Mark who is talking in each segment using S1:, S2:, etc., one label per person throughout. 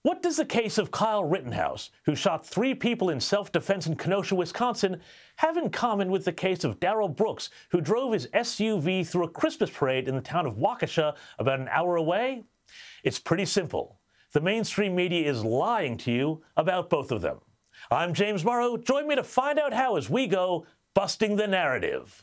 S1: What does the case of Kyle Rittenhouse, who shot 3 people in self-defense in Kenosha, Wisconsin, have in common with the case of Darrell Brooks, who drove his SUV through a Christmas parade in the town of Waukesha about an hour away? It's pretty simple. The mainstream media is lying to you about both of them. I'm James Morrow. Join me to find out how as we go busting the narrative.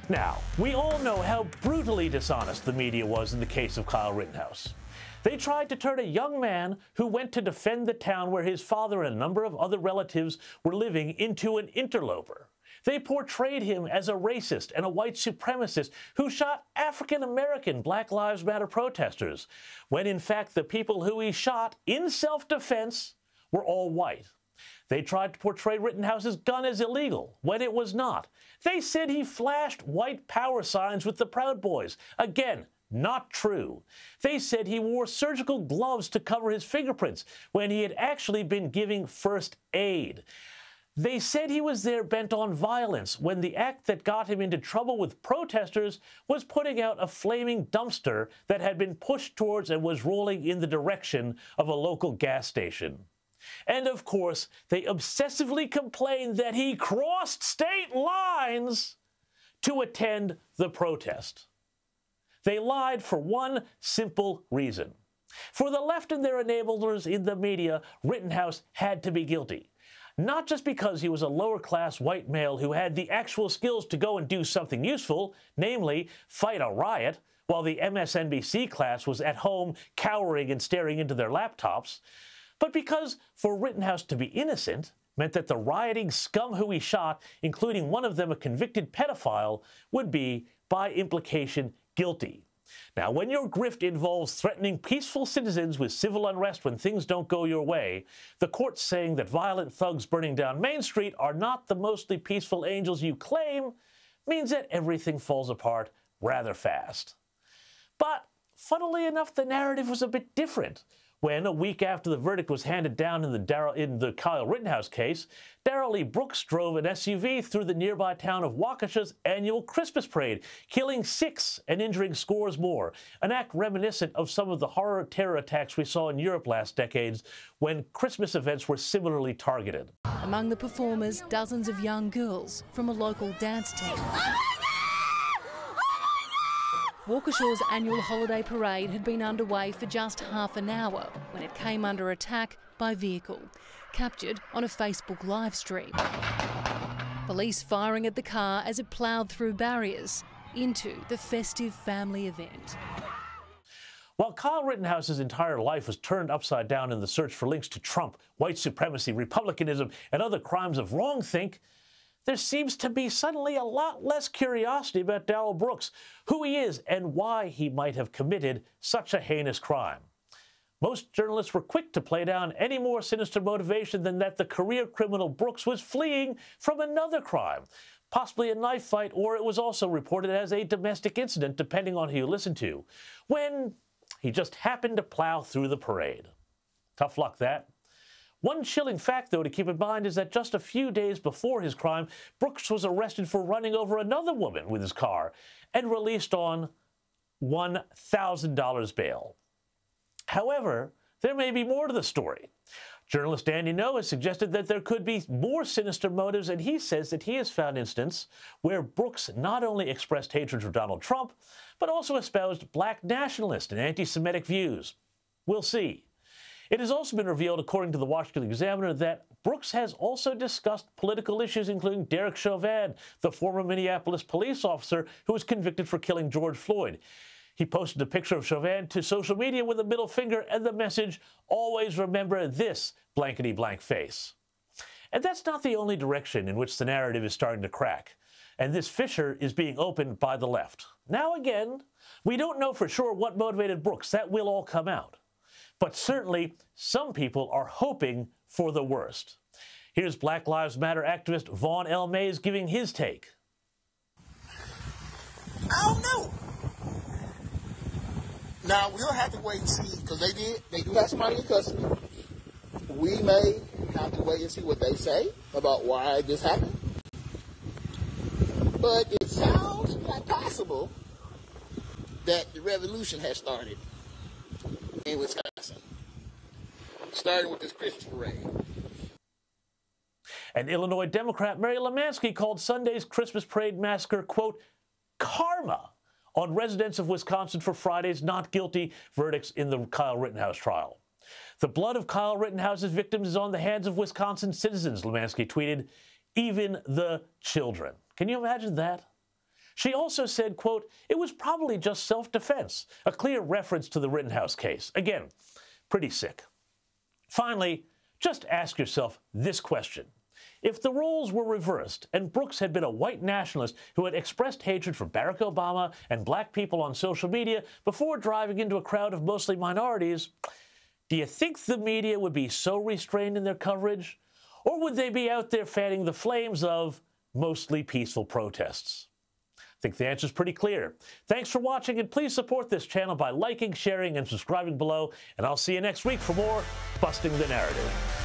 S1: Now, we all know how brutally dishonest the media was in the case of Kyle Rittenhouse. They tried to turn a young man who went to defend the town where his father and a number of other relatives were living into an interloper. They portrayed him as a racist and a white supremacist who shot African-American Black Lives Matter protesters, when in fact the people who he shot in self-defense were all white. They tried to portray Rittenhouse's gun as illegal, when it was not. They said he flashed white power signs with the Proud Boys. Again, not true. They said he wore surgical gloves to cover his fingerprints, when he had actually been giving first aid. They said he was there bent on violence, when the act that got him into trouble with protesters was putting out a flaming dumpster that had been pushed towards and was rolling in the direction of a local gas station. And of course, they obsessively complained that he crossed state lines to attend the protest. They lied for one simple reason. For the left and their enablers in the media, Rittenhouse had to be guilty. Not just because he was a lower-class white male who had the actual skills to go and do something useful, namely fight a riot, while the MSNBC class was at home cowering and staring into their laptops, but because for Rittenhouse to be innocent meant that the rioting scum who he shot, including one of them a convicted pedophile, would be, by implication, guilty. Now, when your grift involves threatening peaceful citizens with civil unrest when things don't go your way, the courts saying that violent thugs burning down Main Street are not the mostly peaceful angels you claim means that everything falls apart rather fast. But, funnily enough, the narrative was a bit different. When, a week after the verdict was handed down in the Kyle Rittenhouse case, Darrell Brooks drove an SUV through the nearby town of Waukesha's annual Christmas parade, killing 6 and injuring scores more, an act reminiscent of some of the horror terror attacks we saw in Europe last decades when Christmas events were similarly targeted.
S2: Among the performers, dozens of young girls from a local dance team. Waukesha's annual holiday parade had been underway for just half an hour when it came under attack by vehicle, captured on a Facebook live stream. Police firing at the car as it ploughed through barriers into the festive family event.
S1: While Kyle Rittenhouse's entire life was turned upside down in the search for links to Trump, white supremacy, republicanism, and other crimes of wrongthink, there seems to be suddenly a lot less curiosity about Darrell Brooks, who he is, and why he might have committed such a heinous crime. Most journalists were quick to play down any more sinister motivation than that the career criminal Brooks was fleeing from another crime, possibly a knife fight, or it was also reported as a domestic incident, depending on who you listen to, when he just happened to plow through the parade. Tough luck, that. One chilling fact, though, to keep in mind is that just a few days before his crime, Brooks was arrested for running over another woman with his car and released on $1,000 bail. However, there may be more to the story. Journalist Andy Ngo has suggested that there could be more sinister motives, and he says that he has found instances where Brooks not only expressed hatred for Donald Trump, but also espoused black nationalist and anti-Semitic views. We'll see. It has also been revealed, according to the Washington Examiner, that Brooks has also discussed political issues, including Derek Chauvin, the former Minneapolis police officer who was convicted for killing George Floyd. He posted a picture of Chauvin to social media with a middle finger and the message, "Always remember this blankety-blank face." And that's not the only direction in which the narrative is starting to crack. And this fissure is being opened by the left. Now again, we don't know for sure what motivated Brooks. That will all come out. But certainly, some people are hoping for the worst. Here's Black Lives Matter activist Vaughn L. Mays giving his take.
S3: I don't know. Now, we'll have to wait and see, because they do have somebody in custody. We may have to wait and see what they say about why this happened. But it sounds like possible that the revolution has started in Wisconsin, starting with this Christmas parade.
S1: And Illinois Democrat Mary Lemansky called Sunday's Christmas parade massacre, quote, karma on residents of Wisconsin for Friday's not guilty verdicts in the Kyle Rittenhouse trial. The blood of Kyle Rittenhouse's victims is on the hands of Wisconsin citizens, Lemansky tweeted, even the children. Can you imagine that? She also said, quote, it was probably just self-defense, a clear reference to the Rittenhouse case. Again, pretty sick. Finally, just ask yourself this question. If the roles were reversed and Brooks had been a white nationalist who had expressed hatred for Barack Obama and black people on social media before driving into a crowd of mostly minorities, do you think the media would be so restrained in their coverage? Or would they be out there fanning the flames of mostly peaceful protests? I think the answer is pretty clear. Thanks for watching, and please support this channel by liking, sharing, and subscribing below. And I'll see you next week for more Busting the Narrative.